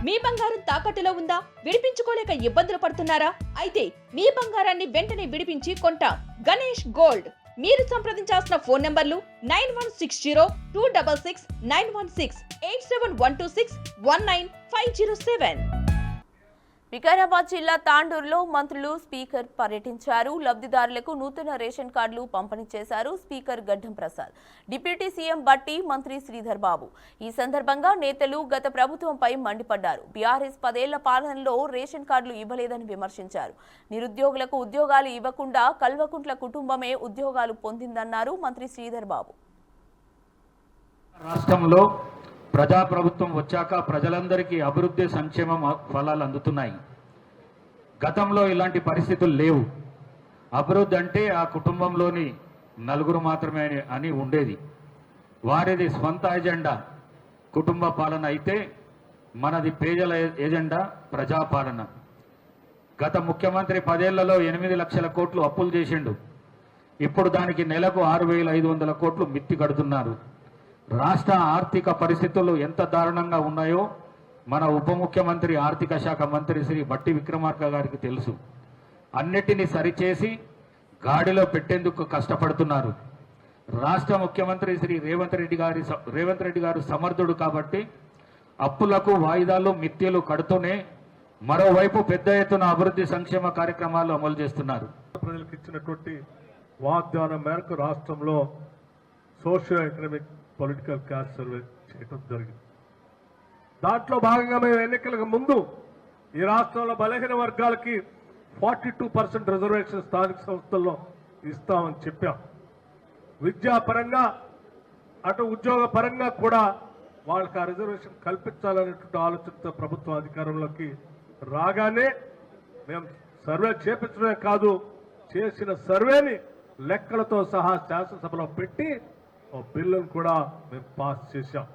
మీ బంగారం తాకట్టులో ఉందా? విడిపించుకోలేక ఇబ్బందులు పడుతున్నారా? అయితే మీ బంగారాన్ని వెంటనే విడిపించి కొంటాం. గణేష్ గోల్డ్. మీరు సంప్రదించాల్సిన ఫోన్ నంబర్లు 9160-266-916, 8712619507. వికారాబాద్ జిల్లా తాండూరులో మంత్రులు స్పీకర్ పర్యటించారు. లబ్ధిదారులకు నూతన రేషన్ కార్డులు పంపిణీ చేశారు స్పీకర్ గడ్డం ప్రసాద్, డిప్యూటీ సీఎం బట్టి, మంత్రి శ్రీధర్ బాబు. ఈ సందర్భంగా నేతలు గత ప్రభుత్వంపై మండిపడ్డారు. బీఆర్ఎస్ 10 ఏళ్ల పాలనలో రేషన్ కార్డులు ఇవ్వలేదని విమర్శించారు. నిరుద్యోగులకు ఉద్యోగాలు ఇవ్వకుండా కల్వకుంట్ల కుటుంబమే ఉద్యోగాలు పొందిందన్నారు మంత్రి శ్రీధర్ బాబు. రాష్ట్రంలో ప్రజాప్రభుత్వం వచ్చాక ప్రజలందరికీ అభివృద్ధి సంక్షేమం ఫలాలు అందుతున్నాయి. గతంలో ఇలాంటి పరిస్థితులు లేవు. అభివృద్ధి అంటే ఆ కుటుంబంలోని నలుగురు మాత్రమే అని ఉండేది. వారిది స్వంత ఎజెండా కుటుంబ పాలన అయితే మనది పేదల ఎజెండా ప్రజాపాలన. గత ముఖ్యమంత్రి 10 ఏళ్లలో 8 లక్షల కోట్లు అప్పులు చేసిండు. ఇప్పుడు దానికి నెలకు 6,500 కోట్లు మిత్తి కడుతున్నారు. రాష్ట్ర ఆర్థిక పరిస్థితులు ఎంత దారుణంగా ఉన్నాయో మన ఉప ముఖ్యమంత్రి ఆర్థిక శాఖ మంత్రి శ్రీ బట్టి విక్రమార్క గారికి తెలుసు. అన్నిటినీ సరిచేసి గాడిలో పెట్టేందుకు కష్టపడుతున్నారు. రాష్ట్ర ముఖ్యమంత్రి శ్రీ రేవంత్ రెడ్డి గారు సమర్థుడు కాబట్టి అప్పులకు వాయిదాలు మిత్యలు కడుతూనే మరోవైపు పెద్ద ఎత్తున అభివృద్ధి సంక్షేమ కార్యక్రమాలు అమలు చేస్తున్నారు. ప్రజలకు ఇచ్చినటువంటి వాగ్దానం మేరకు రాష్ట్రంలో socio economic political caste survey చేయడం జరిగింది. దాంట్లో భాగంగా మేము ఎన్నికలకు ముందు ఈ రాష్ట్రంలో బలహీన వర్గాలకి 42% రిజర్వేషన్ స్థానిక సంస్థల్లో ఇస్తామని చెప్పాం. విద్యాపరంగా అటు ఉద్యోగ పరంగా కూడా వాళ్ళకి ఆ రిజర్వేషన్ కల్పించాలనేటువంటి ఆలోచనతో ప్రభుత్వం అధికారంలోకి రాగానే మేము సర్వే చేపించడమే కాదు, చేసిన సర్వేని లెక్కలతో సహా శాసనసభలో పెట్టి బిల్లును కూడా మేము పాస్ చేశాం.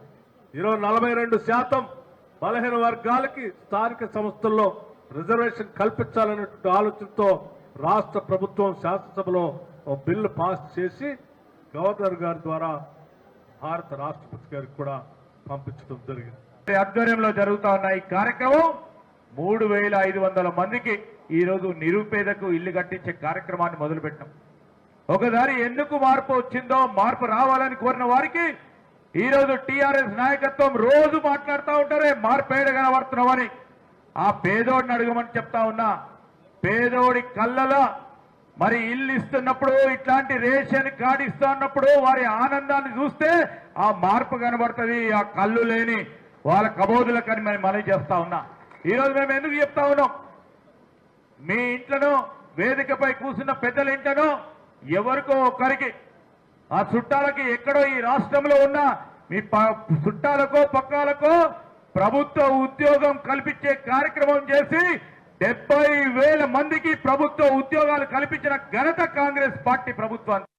ఈరోజు 42% బలహీన వర్గాలకి స్థానిక సంస్థల్లో రిజర్వేషన్ కల్పించాలనేటువంటి ఆలోచనతో రాష్ట్ర ప్రభుత్వం శాసనసభలో బిల్లు పాస్ చేసి గవర్నర్ గారి ద్వారా భారత రాష్ట్రపతి గారికి కూడా పంపించడం జరిగింది. ఆధ్వర్యంలో జరుగుతా ఉన్న ఈ కార్యక్రమం 3,500 మందికి ఈరోజు నిరుపేదకు ఇల్లు కట్టించే కార్యక్రమాన్ని మొదలుపెట్టాం. ఒకసారి ఎందుకు మార్పు వచ్చిందో, మార్పు రావాలని కోరిన వారికి ఈరోజు టీఆర్ఎస్ నాయకత్వం రోజు మాట్లాడుతూ ఉంటారే మార్పేడ కనబడుతున్నామని. ఆ పేదోడిని అడగమని చెప్తా ఉన్నా. పేదోడి కళ్ళలో మరి ఇల్లు ఇస్తున్నప్పుడు, ఇట్లాంటి రేషన్ కార్డు ఇస్తా ఉన్నప్పుడు వారి ఆనందాన్ని చూస్తే ఆ మార్పు కనబడుతుంది. ఆ కళ్ళు లేని వాళ్ళ కబోదులకని మేము మనవి చేస్తా ఉన్నా. ఈరోజు మేము ఎందుకు చెప్తా ఉన్నాం, మీ ఇంట్లోనో వేదికపై కూర్చున్న పెద్దల ఇంట్లోనో ఎవరికో ఒకరికి ఆ చుట్టాలకి ఎక్కడో ఈ రాష్ట్రంలో ఉన్న మీ చుట్టాలకో పక్కాలకో ప్రభుత్వ ఉద్యోగం కల్పించే కార్యక్రమం చేసి 70,000 మందికి ప్రభుత్వ ఉద్యోగాలు కల్పించిన ఘనత కాంగ్రెస్ పార్టీ ప్రభుత్వానికి.